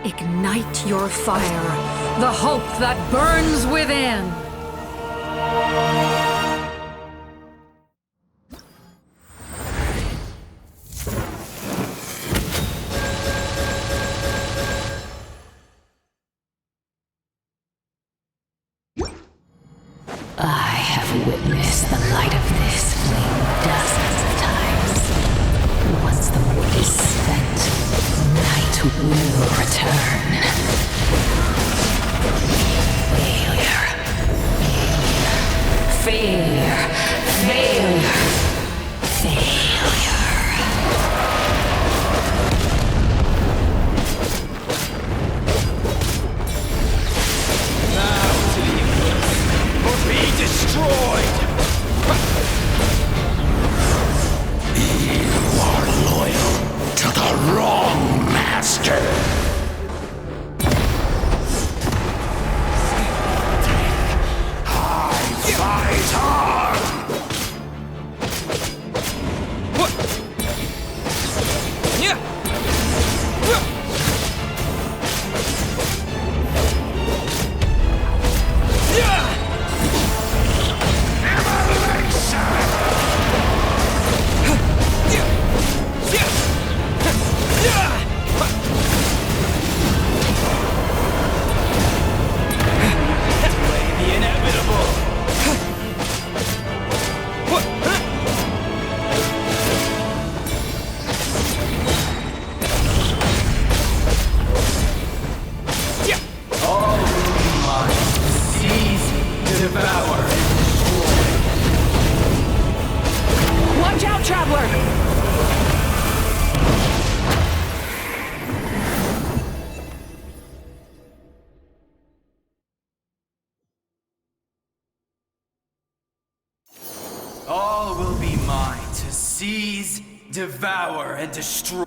Ignite your fire, the hope that burns within! I have witnessed the light of this flame dozens of times. Once the wood is spent, night will return. Failure. Destroyed! You are loyal to the wrong master. I fight hard! What? Yeah! Yeah! Watch out, Traveler! All will be mine to seize, devour, and destroy.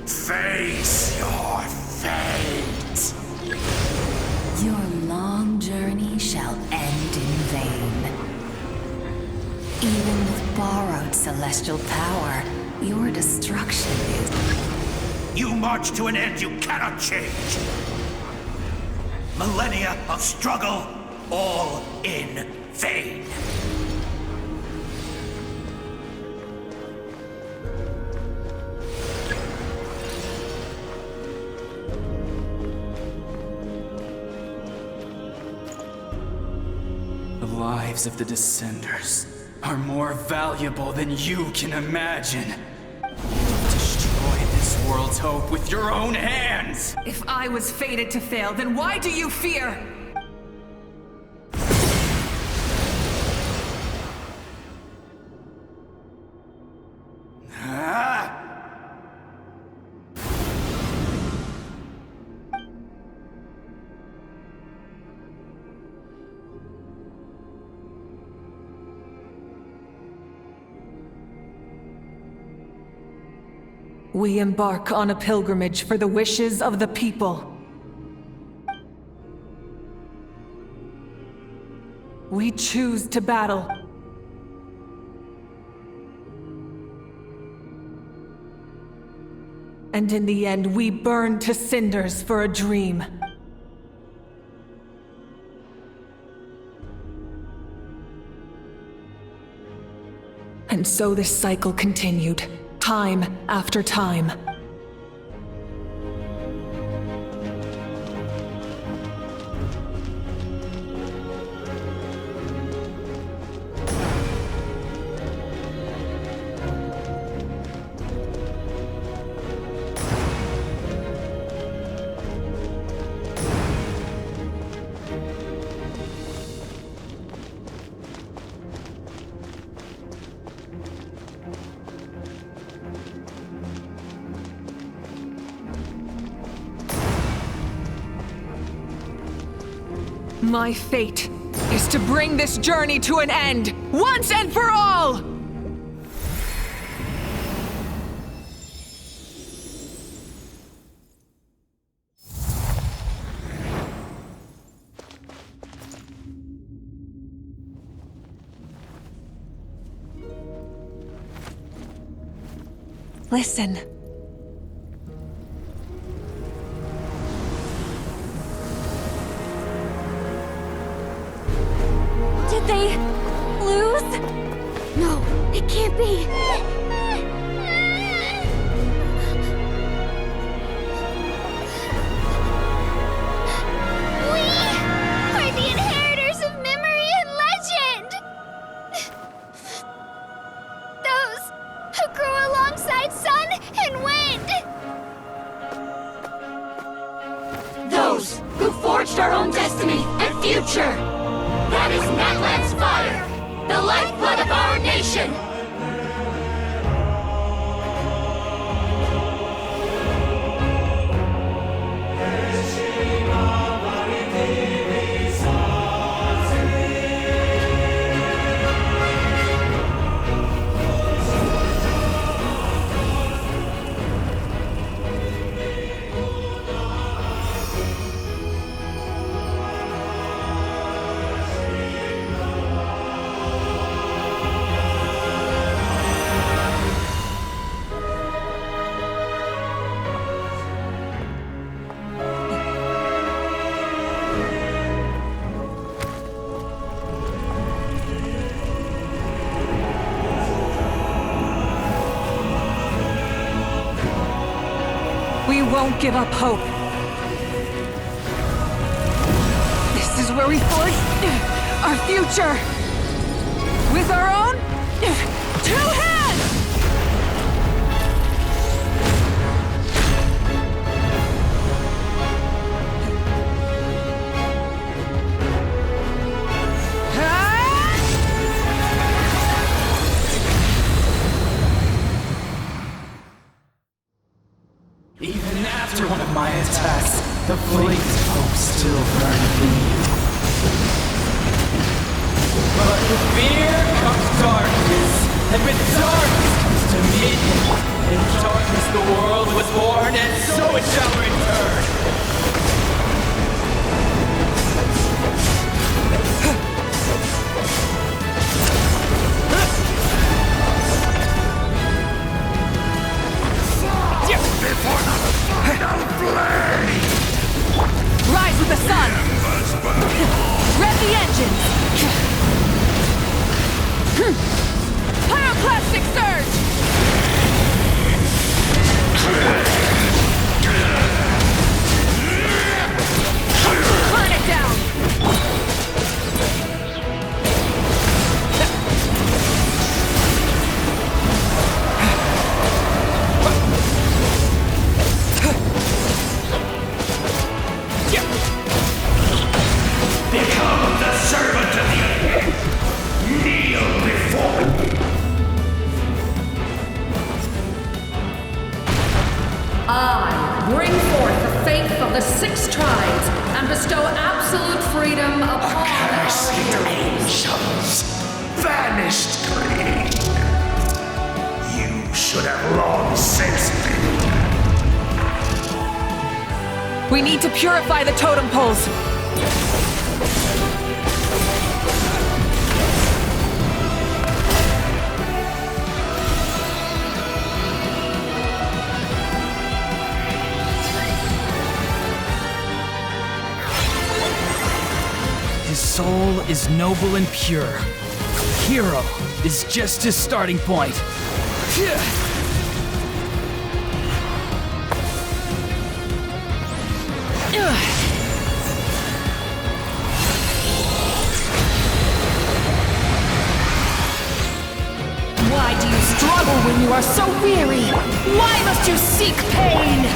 Face your fate. Your long journey shall end in vain. Even with borrowed celestial power, your destruction is... You march to an end you cannot change. Millennia of struggle, all in vain. The lives of the Descenders are more valuable than you can imagine. Destroy this world's hope with your own hands! If I was fated to fail, then why do you fear? Ah! We embark on a pilgrimage for the wishes of the people. We choose to battle. And in the end, we burn to cinders for a dream. And so this cycle continued, time after time. My fate is to bring this journey to an end, once and for all! Listen. Did they lose? No, it can't be. We are the inheritors of memory and legend. Those who grew alongside sun and wind. Those who forged our own destiny and future. That is Natlan's fire, the lifeblood of our nation. We won't give up hope. This is where we forge our future. With our own 2 hands! Even after one of my attacks, the flames of hope still burn within you. But with fear comes darkness, and with darkness comes dominion. In darkness the world was born, and so it shall return. Before the final blade! Rise with the sun! Rev the engines! Pyroclastic surge! Burn it down! Become the servant of the earth! Kneel before me! I bring forth the faith of the 6 tribes and bestow absolute freedom upon Accursed our heroes. angels! Vanished greed! You should have long since been dead. We need to purify the totem poles. His soul is noble and pure. Hero is just his starting point. Why do you struggle when you are so weary? Why must you seek pain?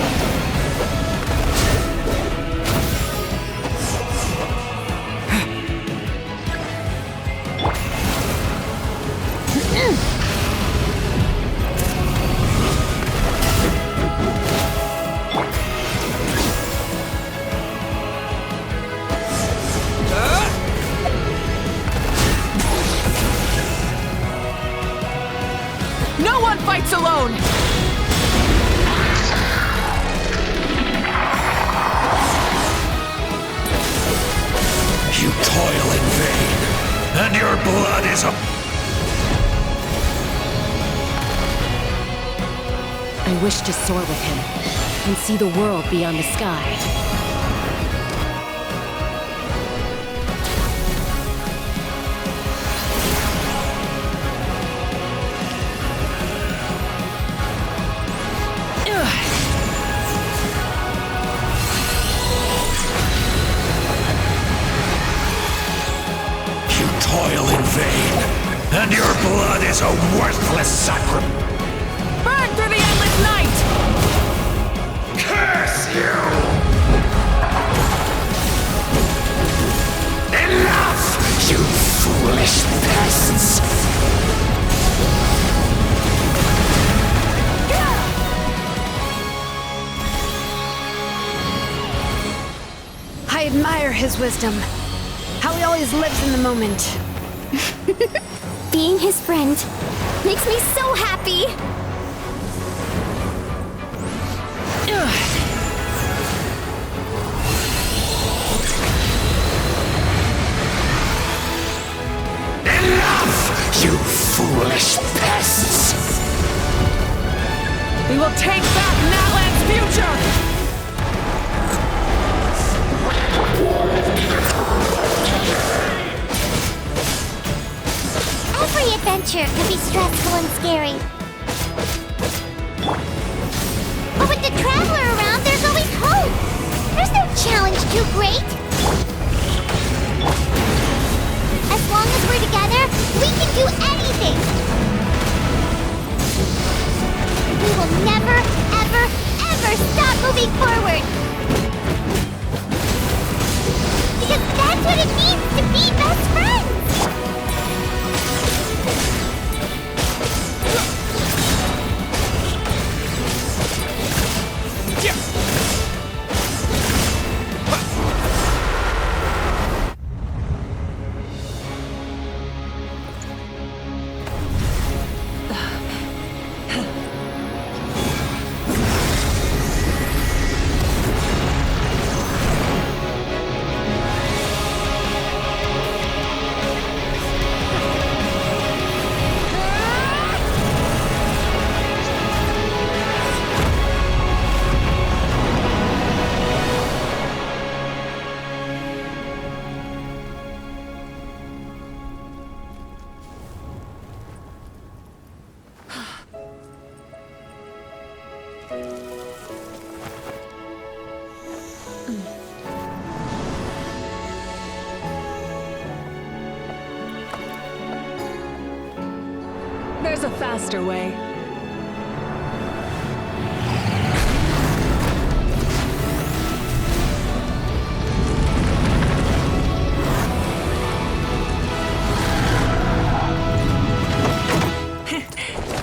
No one fights alone! You toil in vain, and your blood is a... I wish to soar with him and see the world beyond the sky. You toil in vain, and your blood is a worthless sacrifice. Burn through the endless night! Curse you! Enough, you foolish pests! I admire his wisdom. How he always lives in the moment. Being his friend makes me so happy. Enough, you foolish pests! We will take back Natlan's future! Every adventure can be stressful and scary. But with the Traveler around, there's always hope. There's no challenge too great. As long as we're together, we can do anything. We will never, ever, ever stop moving forward. Because that's what it means to be best friends. There's a faster way.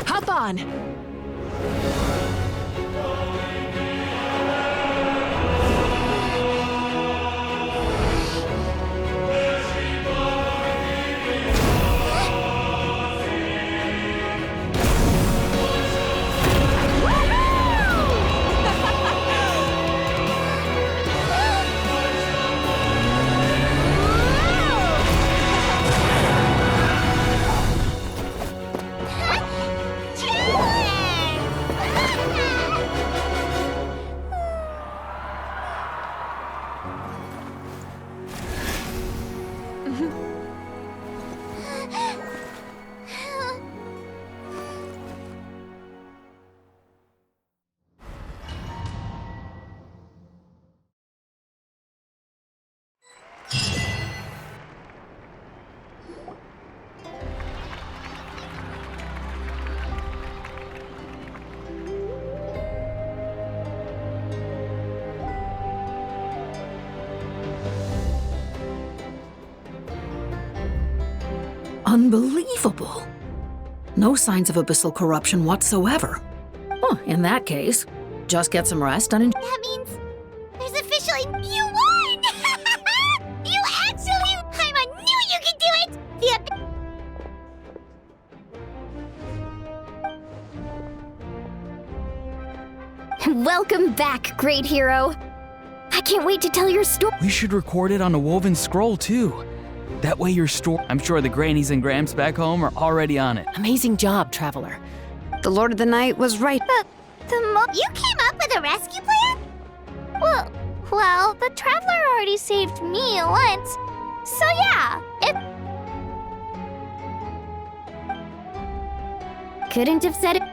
Hop on! Unbelievable. No signs of abyssal corruption whatsoever. Huh, in that case, just get some rest and enjoy. That means there's officially you won! You actually I knew you could do it! Welcome back, great hero. I can't wait to tell your story. We should record it on a woven scroll, too. That way your story... I'm sure the grannies and gramps back home are already on it. Amazing job, Traveler. The Lord of the Night was right. You came up with a rescue plan? Well, the Traveler already saved me once. So yeah, it... Couldn't have said it...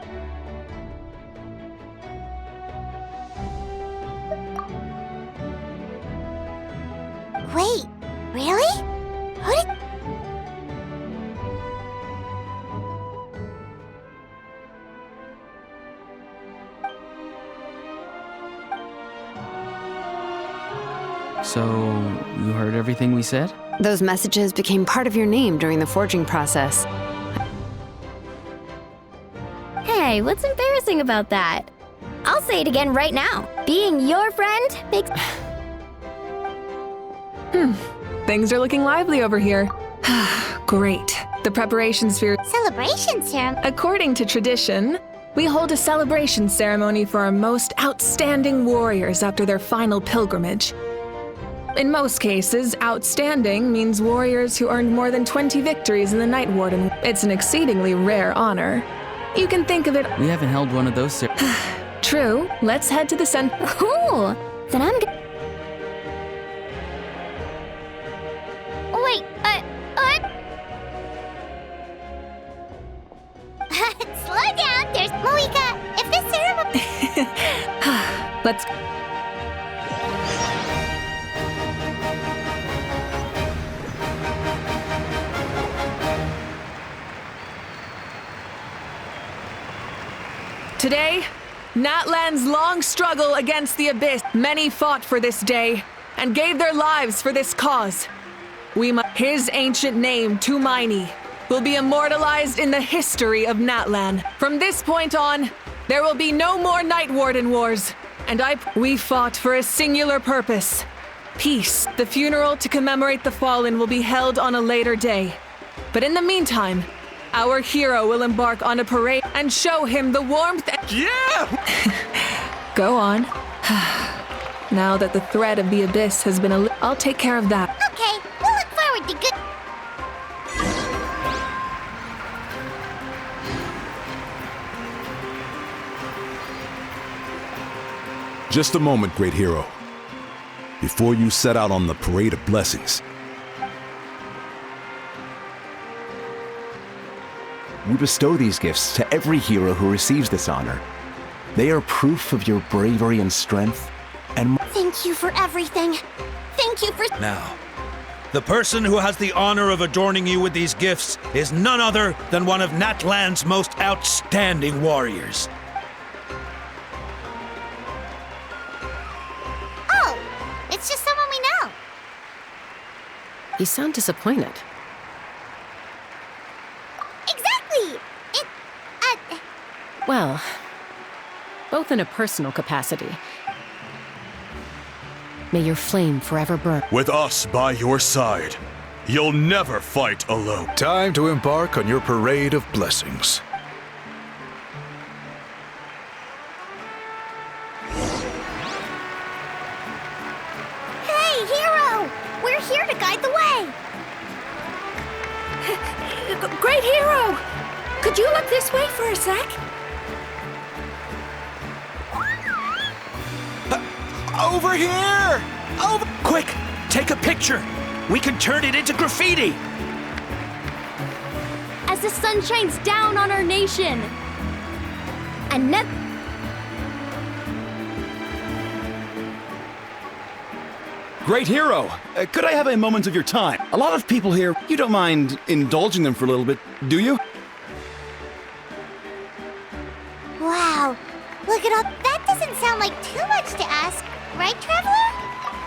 Wait, really? Who did... So, you heard everything we said? Those messages became part of your name during the forging process. Hey, what's embarrassing about that? I'll say it again right now. Being your friend makes... Things are looking lively over here. Great. The preparations for your... Celebration ceremony. According to tradition, we hold a celebration ceremony for our most outstanding warriors after their final pilgrimage. In most cases, outstanding means warriors who earned more than 20 victories in the Night Warden. It's an exceedingly rare honor. You can think of it... We haven't held one of those True. Let's head to the center. Cool. Then I'm... Wait, Slow down, there's... Moika, if this ceremony... Let's... Today, Natlan's long struggle against the Abyss. Many fought for this day and gave their lives for this cause. His ancient name, Tumaini, will be immortalized in the history of Natlan. From this point on, there will be no more Night Warden wars, and we fought for a singular purpose: peace. The funeral to commemorate the fallen will be held on a later day. But in the meantime, our hero will embark on a parade and show him the warmth. Yeah! Go on. Now that the threat of the Abyss has been I'll take care of that. Okay, we'll look forward to good... Just a moment, great hero. Before you set out on the Parade of Blessings, we bestow these gifts to every hero who receives this honor. They are proof of your bravery and strength, and... Thank you for everything. Thank you for... Now, the person who has the honor of adorning you with these gifts is none other than one of Natlan's most outstanding warriors. Oh, it's just someone we know. You sound disappointed. Exactly! Well, both in a personal capacity. May your flame forever burn. With us by your side, you'll never fight alone. time to embark on your Parade of Blessings. Hey, hero! We're here to guide the way! Great hero! Could you look this way for a sec? Over here! Over! Quick, take a picture. We can turn it into graffiti. As the sun shines down on our nation. And Great hero! Could I have a moment of your time? A lot of people here, you don't mind indulging them for a little bit, do you? Wow, look at all... That doesn't sound like too much to ask, right, Traveler?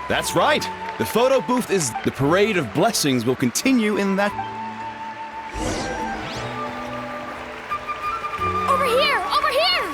That's right! The photo booth is the Parade of Blessings will continue in that... Over here! Over here!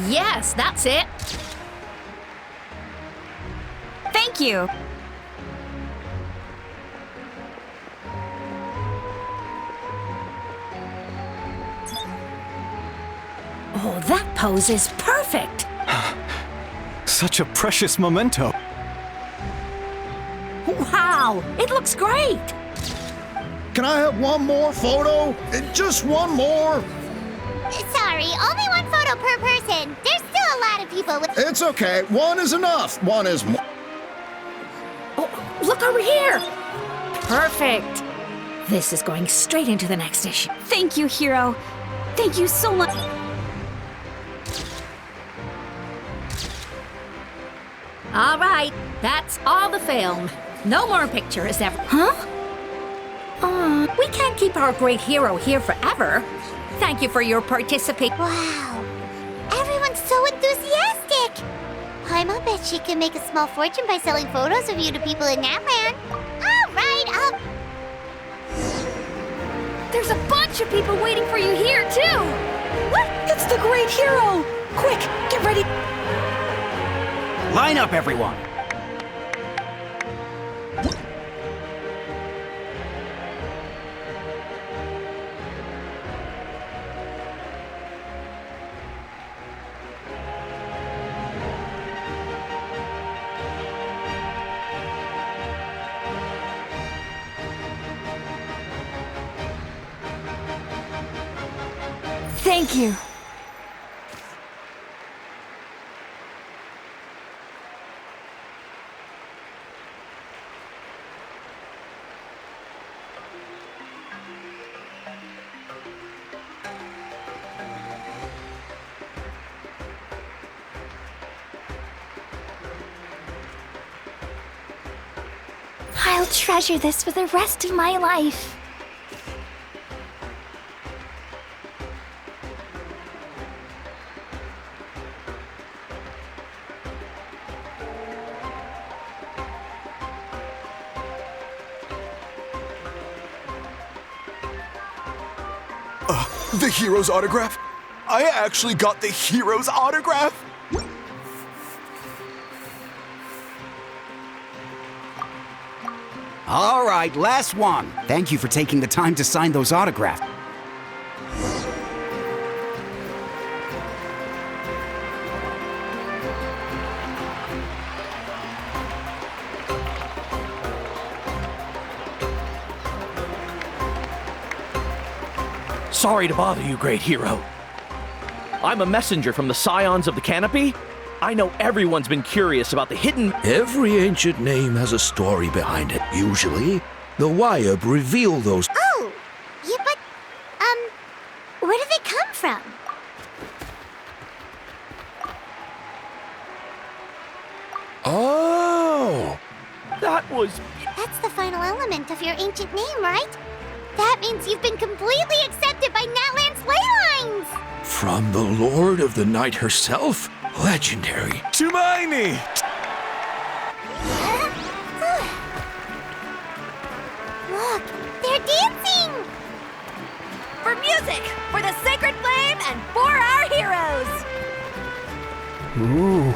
Yes, that's it. Thank you. Oh, that pose is perfect. Such a precious memento. Wow, it looks great. Can I have one more photo? Just one more. Sorry, only one photo per person. There's still a lot of people with... It's okay. One is enough. One is more. Oh, look over here. Perfect. This is going straight into the next issue. Thank you, Hero. Thank you so much. All right, that's all the film. No more pictures ever. Huh? We can't keep our great hero here forever. Thank you for your participation. Wow. Everyone's so enthusiastic. Paimon bet she can make a small fortune by selling photos of you to people in Natland. All right, There's a bunch of people waiting for you here, too. What? It's the great hero. Quick, get ready. Line up, everyone. Thank you. I'll treasure this for the rest of my life. The hero's autograph? I actually got the hero's autograph? All right, last one. Thank you for taking the time to sign those autographs. Sorry to bother you, great hero. I'm a messenger from the Scions of the Canopy. I know everyone's been curious about the hidden... Every ancient name has a story behind it. Usually, the Wyab reveal those... Oh! Yeah, but, where do they come from? Oh! That was... That's the final element of your ancient name, right? That means you've been completely accepted by Natlan's ley lines! From the Lord of the Night herself? Legendary. Tumaini! Look, they're dancing! For music, for the sacred flame, and for our heroes! Ooh.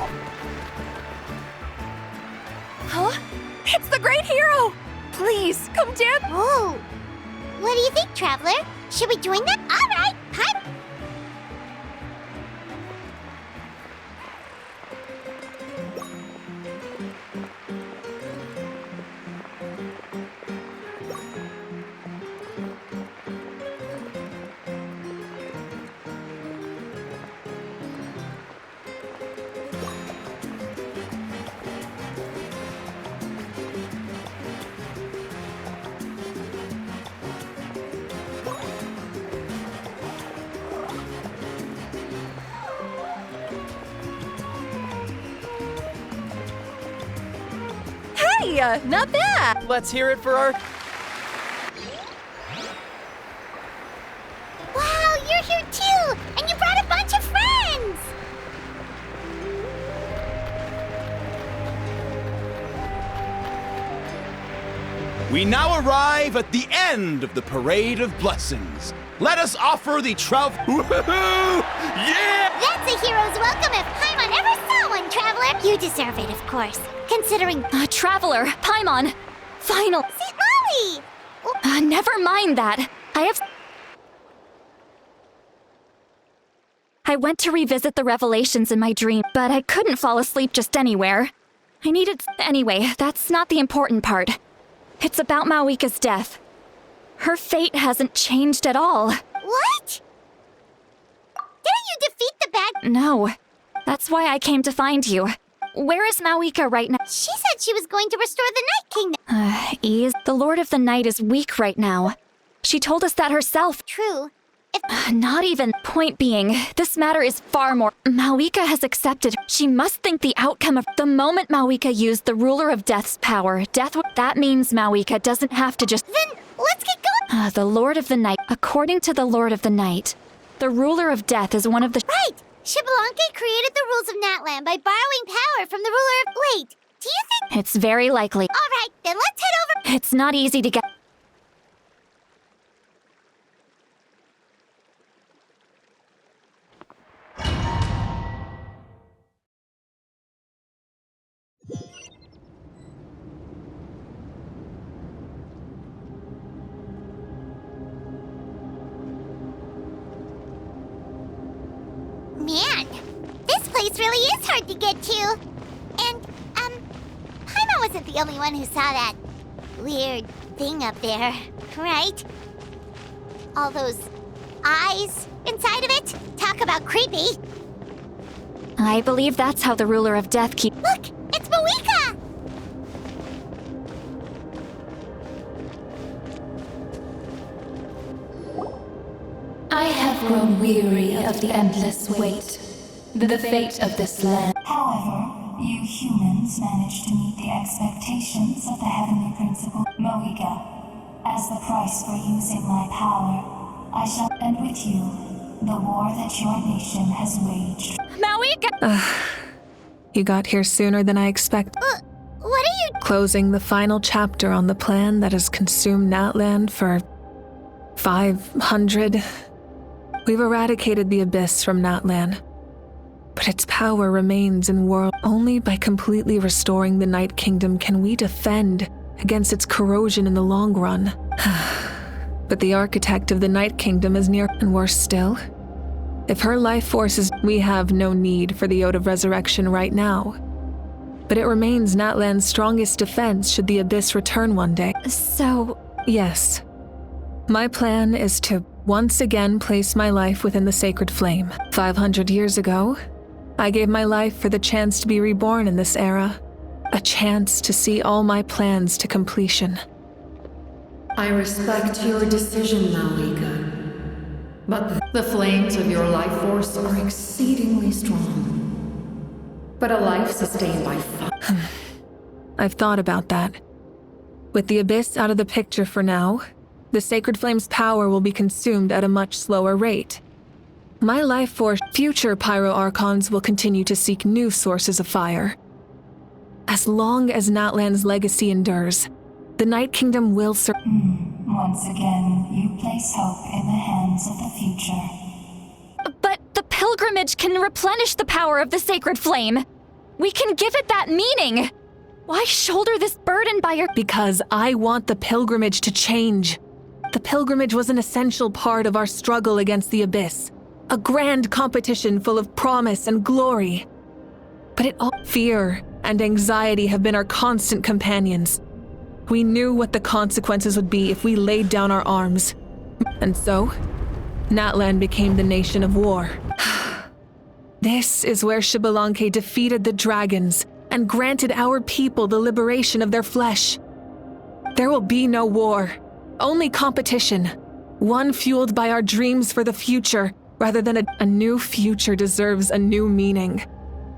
Huh? It's the great hero! Please, come dance! Oh! What do you think, Traveler? Should we join them? Alright, hi! Hey, not bad! Let's hear it for our... Wow, you're here too! And you brought a bunch of friends! We now arrive at the end of the Parade of Blessings. Let us offer the Woohoo! Yeah! That's a hero's welcome if Paimon ever saw one, Traveler! You deserve it, of course. Considering... Traveler, Paimon, final... See, Molly! Never mind that. I went to revisit the revelations in my dream, but I couldn't fall asleep just anywhere. I needed... Anyway, that's not the important part. It's about Mawika's death. Her fate hasn't changed at all. What? Didn't you defeat the bad... No. That's why I came to find you. Where is Mawika right now? She said she was going to restore the Night Kingdom. Ys, the Lord of the Night is weak right now. She told us that herself. True. Not even. Point being, this matter is far more. Mawika has accepted. She must think the outcome of the moment Mawika used the Ruler of Death's power. That means Mawika doesn't have to just... Then let's get going. The Lord of the Night. According to the Lord of the Night, the Ruler of Death is one of the... Right! Xbalanque created the rules of Natlan by borrowing power from the ruler of... Wait, do you think... It's very likely. Alright, then let's head over... It's not easy to get... Man, this place really is hard to get to. And, Paimon wasn't the only one who saw that weird thing up there, right? All those eyes inside of it? Talk about creepy. I believe that's how the Ruler of Death Look, it's Mawika! I have grown weary of the endless wait, the fate of this land. However, you humans managed to meet the expectations of the Heavenly Principle. Mawika, as the price for using my power, I shall end with you the war that your nation has waged. Mawika! You got here sooner than I expected. What are you... Closing the final chapter on the plan that has consumed Natlan for 500... We've eradicated the Abyss from Natlan, but its power remains in world. Only by completely restoring the Night Kingdom can we defend against its corrosion in the long run. But the architect of the Night Kingdom is near, and worse still, if her life force is... We have no need for the Ode of Resurrection right now, but it remains Natlan's strongest defense should the Abyss return one day. So... Yes. My plan is to once again place my life within the sacred flame. 500 years ago, I gave my life for the chance to be reborn in this era. A chance to see all my plans to completion. I respect your decision, Malika. But the flames of your life force are exceedingly strong. But a life sustained by fire. I've thought about that. With the Abyss out of the picture for now, the Sacred Flame's power will be consumed at a much slower rate. My life force, future Pyro Archons will continue to seek new sources of fire. As long as Natlan's legacy endures, the Night Kingdom will Once again, you place hope in the hands of the future. But the pilgrimage can replenish the power of the sacred flame. We can give it that meaning. Why shoulder this burden by your— Because I want the pilgrimage to change. The pilgrimage was an essential part of our struggle against the Abyss. A grand competition full of promise and glory. But fear and anxiety have been our constant companions. We knew what the consequences would be if we laid down our arms. And so, Natlan became the nation of war. This is where Xbalanque defeated the dragons and granted our people the liberation of their flesh. There will be no war, only competition. One fueled by our dreams for the future, rather than a new future deserves a new meaning.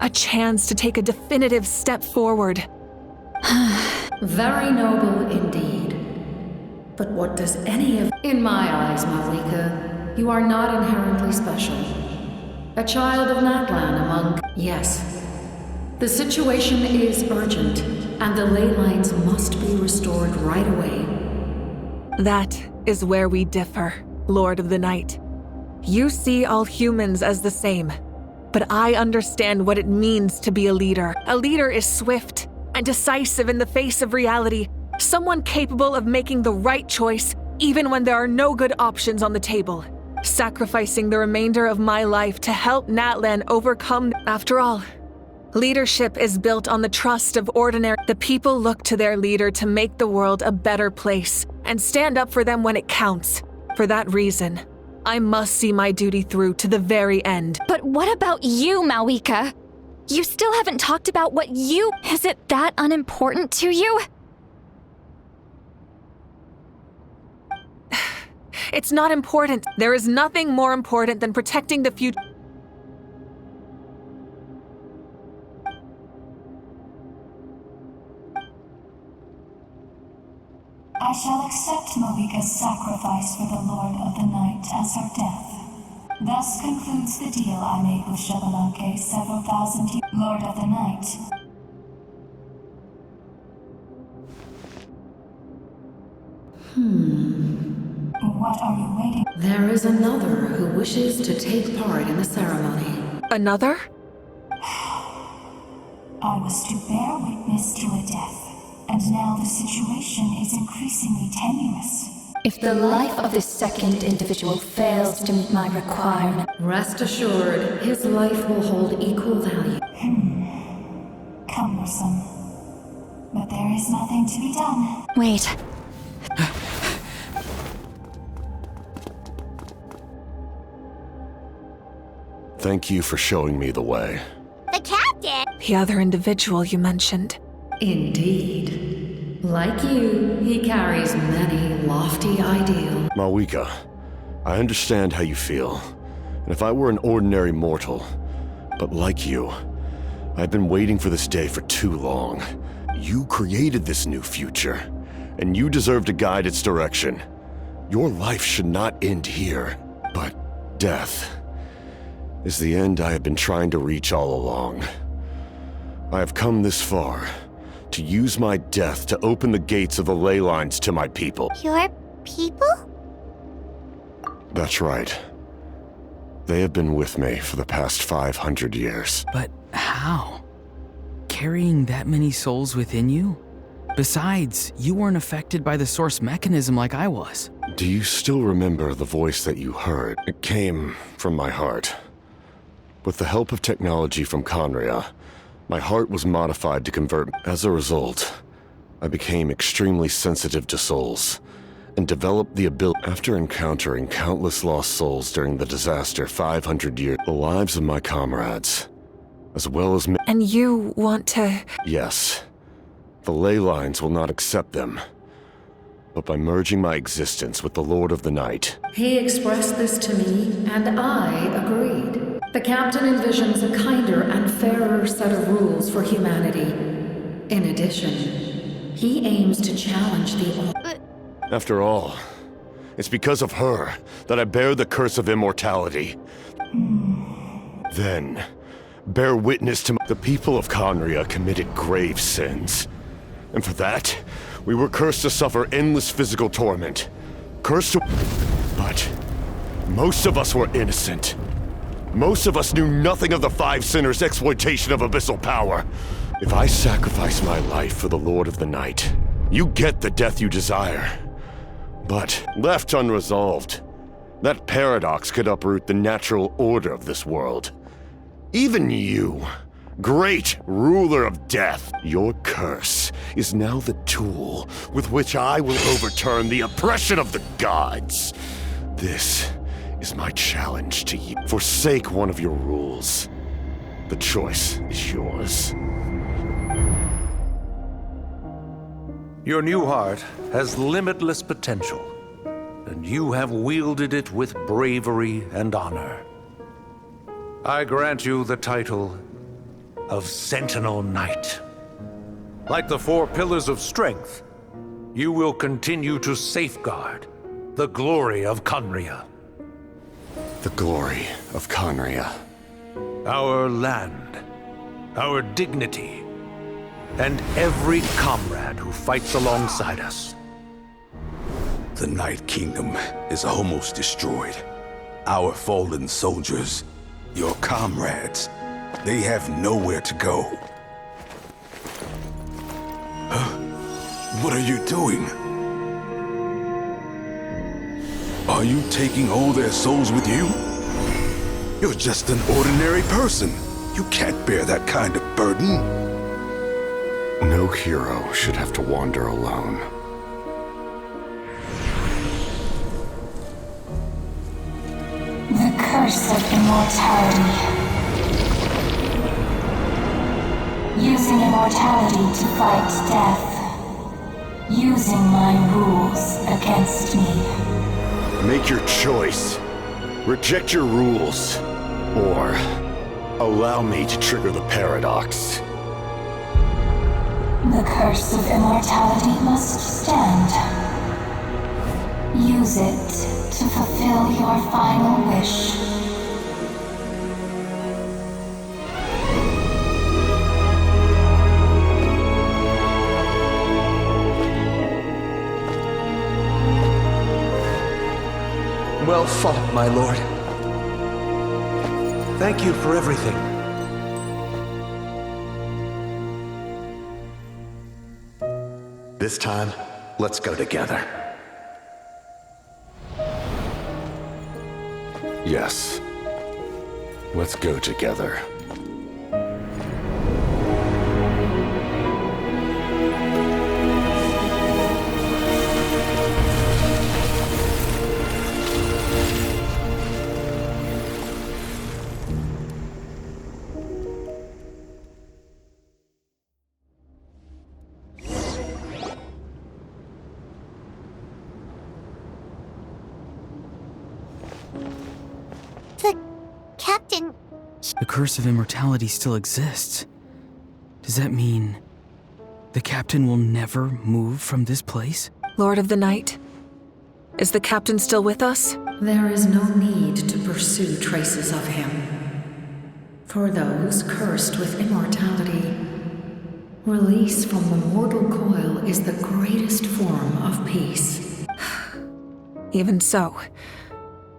A chance to take a definitive step forward. Very noble indeed. But what does any of— In my eyes, Malika, you are not inherently special. A child of Natlan among— Yes. The situation is urgent, and the ley lines must be restored right away. That is where we differ, Lord of the Night. You see all humans as the same, but I understand what it means to be a leader. A leader is swift and decisive in the face of reality, someone capable of making the right choice even when there are no good options on the table, sacrificing the remainder of my life to help Natlan overcome. After all, leadership is built on the trust of ordinary. The people look to their leader to make the world a better place and stand up for them when it counts. For that reason, I must see my duty through to the very end. But what about you, Malika? You still haven't talked about what you— Is it that unimportant to you? It's not important. There is nothing more important than protecting the future. I shall accept Malika's sacrifice for the Lord of the Night as her death. Thus concludes the deal I made with Xbalanque several thousand years. Lord of the Night. What are you waiting? There is another who wishes to take part in the ceremony. Another? I was to bear witness to a death, and now the situation is increasingly tenuous. If the life of this second individual fails to meet my requirement— Rest assured, his life will hold equal value. Cumbersome. But there is nothing to be done. Wait. Thank you for showing me the way. The captain? The other individual you mentioned. Indeed. Like you, he carries many lofty ideals. Malika, I understand how you feel. And if I were an ordinary mortal, but like you, I've been waiting for this day for too long. You created this new future, and you deserve to guide its direction. Your life should not end here, but death is the end I have been trying to reach all along. I have come this far to use my death to open the gates of the ley lines to my people. Your people? That's right. They have been with me for the past 500 years. But how? Carrying that many souls within you? Besides, you weren't affected by the source mechanism like I was. Do you still remember the voice that you heard? It came from my heart. With the help of technology from Conria, my heart was modified to convert. As a result, I became extremely sensitive to souls, and developed the ability. After encountering countless lost souls during the disaster 500 years, the lives of my comrades, as well as me. And you want to... Yes. The ley lines will not accept them. But by merging my existence with the Lord of the Night. He expressed this to me, and I agreed. The captain envisions a kinder and fairer set of rules for humanity. In addition, he aims to challenge the... After all, it's because of her that I bear the curse of immortality. Then, bear witness to the people of Conria committed grave sins. And for that, we were cursed to suffer endless physical torment. Cursed to... But most of us were innocent. Most of us knew nothing of the Five Sinners' exploitation of abyssal power. If I sacrifice my life for the Lord of the Night, you get the death you desire. But left unresolved, that paradox could uproot the natural order of this world. Even you, great ruler of death, your curse is now the tool with which I will overturn the oppression of the gods. This is my challenge to you. Forsake one of your rules. The choice is yours. Your new heart has limitless potential, and you have wielded it with bravery and honor. I grant you the title of Sentinel Knight. Like the four pillars of strength, you will continue to safeguard the glory of Conria. The glory of Conria. Our land, our dignity, and every comrade who fights alongside us. The Night Kingdom is almost destroyed. Our fallen soldiers, your comrades, they have nowhere to go. What are you doing? Are you taking all their souls with you? You're just an ordinary person. You can't bear that kind of burden. No hero should have to wander alone. The curse of immortality. Using immortality to fight death. Using my rules against me. Make your choice. Reject your rules. Or allow me to trigger the paradox. The curse of immortality must stand. Use it to fulfill your final wish. Well fought, my lord. Thank you for everything. This time, let's go together. Yes. Let's go together. Captain... The curse of immortality still exists. Does that mean the captain will never move from this place? Lord of the Night, is the captain still with us? There is no need to pursue traces of him. For those cursed with immortality, release from the mortal coil is the greatest form of peace. Even so,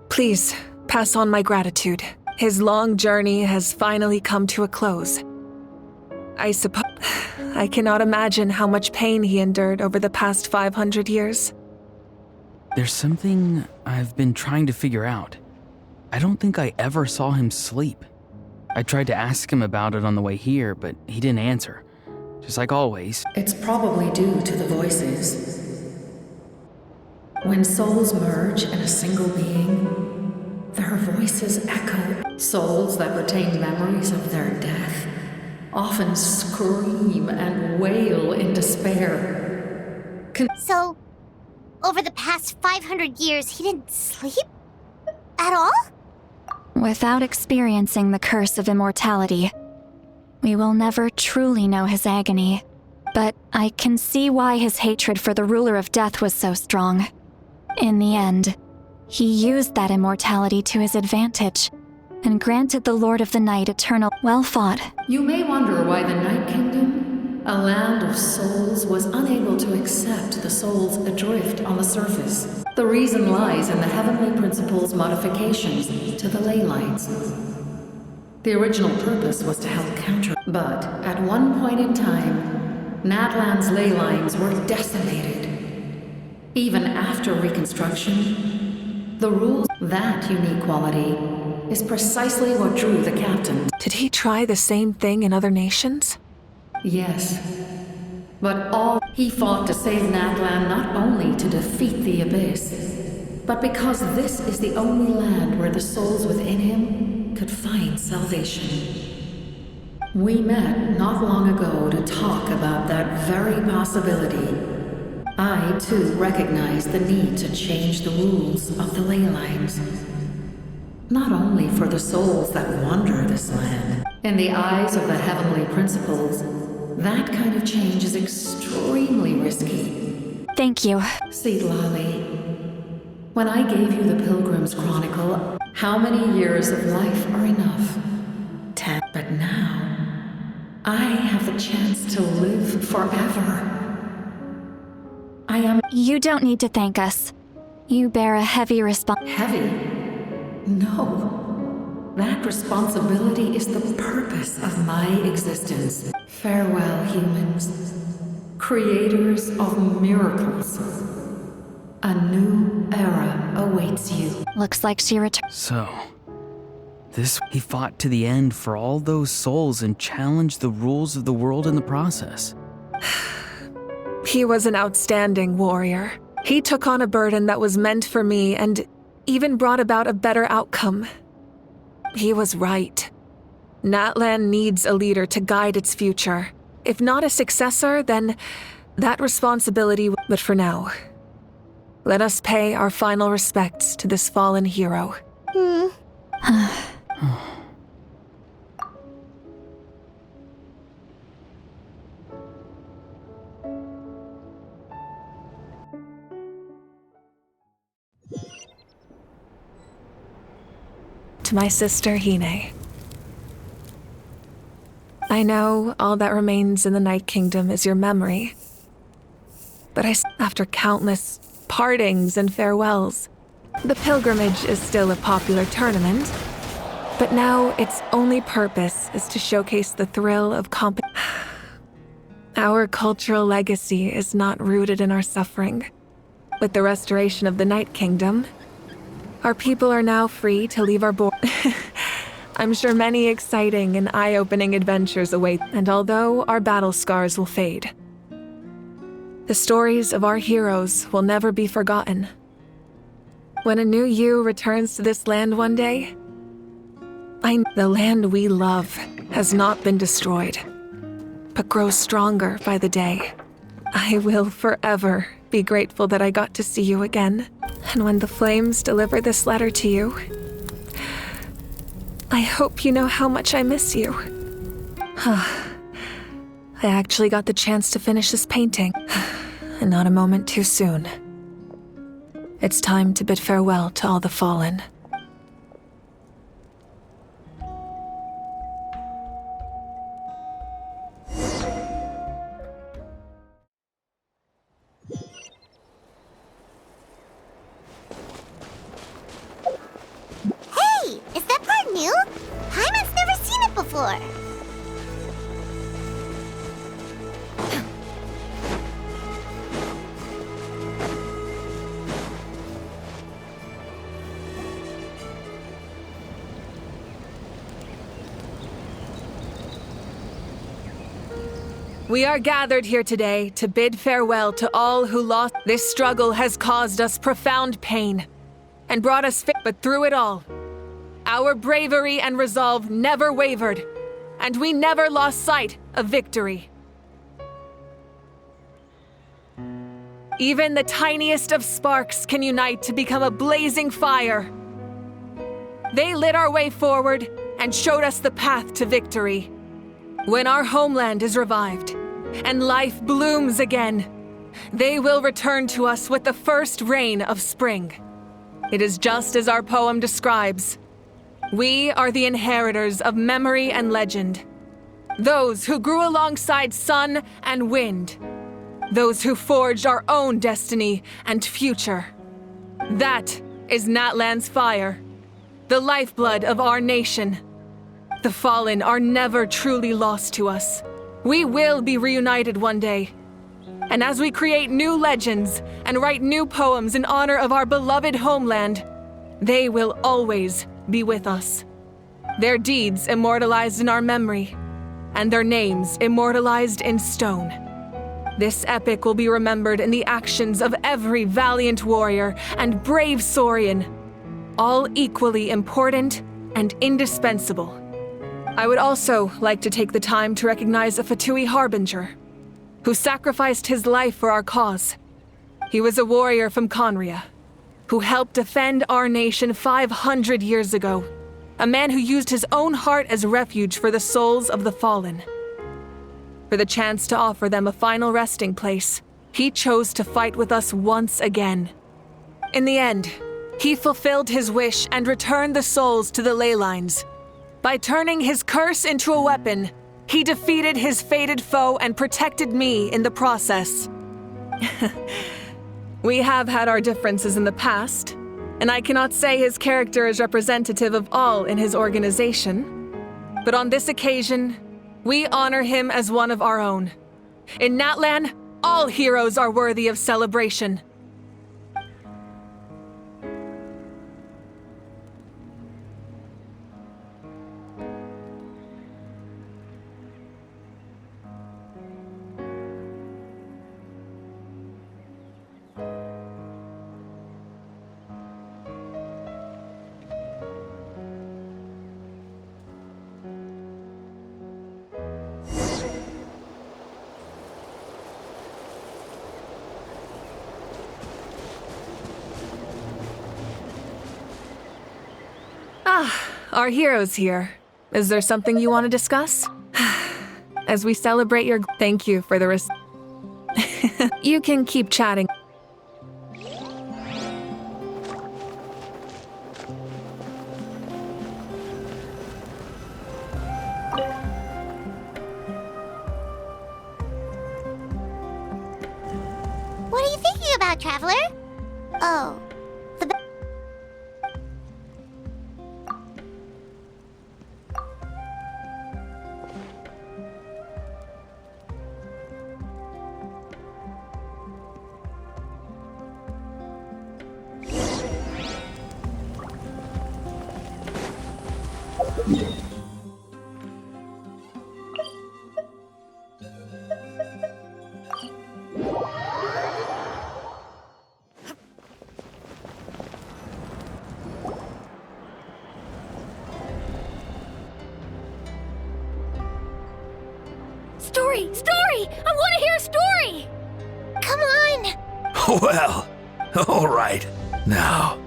please pass on my gratitude. His long journey has finally come to a close. I suppose I cannot imagine how much pain he endured over the past 500 years. There's something I've been trying to figure out. I don't think I ever saw him sleep. I tried to ask him about it on the way here, but he didn't answer. Just like always. It's probably due to the voices. When souls merge in a single being, their voices echo. Souls that retain memories of their death often scream and wail in despair. So, over the past 500 years, he didn't sleep? At all? Without experiencing the curse of immortality, we will never truly know his agony. But I can see why his hatred for the ruler of death was so strong. In the end, he used that immortality to his advantage and granted the Lord of the Night eternal. Well fought. You may wonder why the Night Kingdom, a land of souls, was unable to accept the souls adrift on the surface. The reason lies in the Heavenly Principle's modifications to the ley lines. The original purpose was to help counter, but at one point in time, Natlan's ley lines were decimated. Even after reconstruction, the rules, that unique quality, is precisely what drew the captain. Did he try the same thing in other nations? Yes. But he fought to save Natlan not only to defeat the Abyss, but because this is the only land where the souls within him could find salvation. We met not long ago to talk about that very possibility. I, too, recognize the need to change the rules of the ley lines. Not only for the souls that wander this land. In the eyes of the Heavenly Principles, that kind of change is extremely risky. Thank you. Seedlolly, when I gave you the Pilgrim's Chronicle, how many years of life are enough? 10. But now, I have the chance to live forever. You don't need to thank us. You bear a heavy Heavy? No. That responsibility is the purpose of my existence. Farewell, humans. Creators of miracles. A new era awaits you. Looks like she returned. So, he fought to the end for all those souls and challenged the rules of the world in the process. He was an outstanding warrior. He took on a burden that was meant for me and even brought about a better outcome. He was right. Natlan needs a leader to guide its future. If not a successor, then that responsibility. But for now, let us pay our final respects to this fallen hero. To my sister Hine. I know all that remains in the Night Kingdom is your memory. But after countless partings and farewells, the pilgrimage is still a popular tournament, but now its only purpose is to showcase the thrill of Our cultural legacy is not rooted in our suffering. With the restoration of the Night Kingdom, our people are now free to leave our I'm sure many exciting and eye-opening adventures await, and although our battle scars will fade, the stories of our heroes will never be forgotten. When a new you returns to this land one day, the land we love has not been destroyed, but grows stronger by the day. I will forever be grateful that I got to see you again. And when the flames deliver this letter to you, I hope you know how much I miss you. I actually got the chance to finish this painting, and not a moment too soon. It's time to bid farewell to all the fallen. New? Paimon's never seen it before. We are gathered here today to bid farewell to all who lost. This struggle has caused us profound pain and brought us but through it all, our bravery and resolve never wavered, and we never lost sight of victory. Even the tiniest of sparks can unite to become a blazing fire. They lit our way forward and showed us the path to victory. When our homeland is revived and life blooms again, they will return to us with the first rain of spring. It is just as our poem describes. We are the inheritors of memory and legend. Those who grew alongside sun and wind. Those who forged our own destiny and future. That is Natlan's fire, the lifeblood of our nation. The fallen are never truly lost to us. We will be reunited one day. And as we create new legends and write new poems in honor of our beloved homeland, they will always be with us. Their deeds immortalized in our memory, and their names immortalized in stone. This epic will be remembered in the actions of every valiant warrior and brave Saurian, all equally important and indispensable. I would also like to take the time to recognize a Fatui Harbinger, who sacrificed his life for our cause. He was a warrior from Conria, who helped defend our nation 500 years ago, a man who used his own heart as refuge for the souls of the fallen. For the chance to offer them a final resting place, he chose to fight with us once again. In the end, he fulfilled his wish and returned the souls to the ley lines. By turning his curse into a weapon, he defeated his fated foe and protected me in the process. We have had our differences in the past, and I cannot say his character is representative of all in his organization. But on this occasion, we honor him as one of our own. In Natlan, all heroes are worthy of celebration. Our hero's here. Is there something you want to discuss? As we celebrate your... Thank you for the You can keep chatting. What are you thinking about, Traveler? Oh, Story! I want to hear a story! Come on! Well, all right. Now,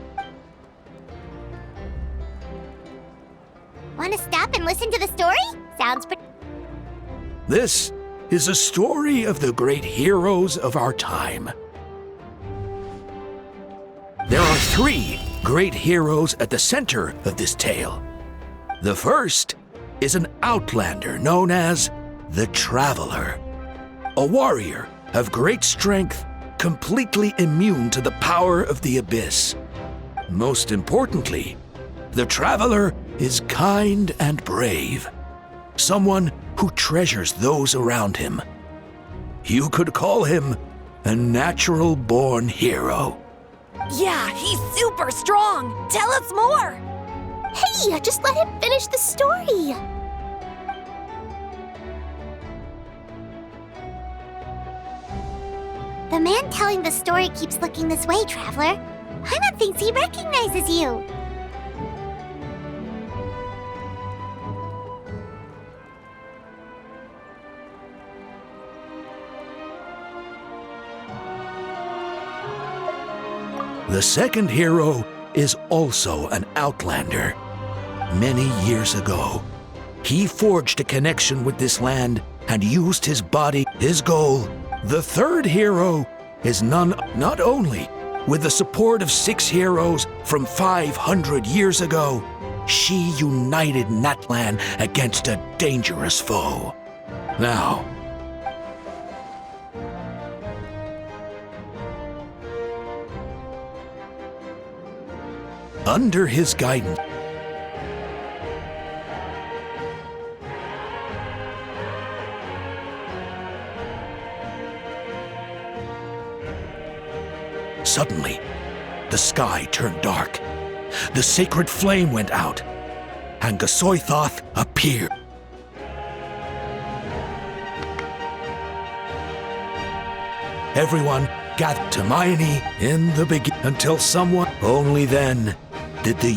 Want to stop and listen to the story? Sounds pretty... this is a story of the great heroes of our time. There are 3 great heroes at the center of this tale. The first is an outlander known as the Traveler, a warrior of great strength, completely immune to the power of the Abyss. Most importantly, the Traveler is kind and brave, someone who treasures those around him. You could call him a natural-born hero. Yeah, he's super strong! Tell us more! Hey, just let him finish the story! The man telling the story keeps looking this way, Traveler. Paimon thinks he recognizes you. The second hero is also an Outlander. Many years ago, he forged a connection with this land and used his body, his goal. The third hero is not only with the support of 6 heroes from 500 years ago, she united Natlan against a dangerous foe. Now, under his guidance, suddenly, the sky turned dark. The sacred flame went out, and Gasoithoth appeared. Everyone gathered to Hermione in the beginning until someone. Only then did the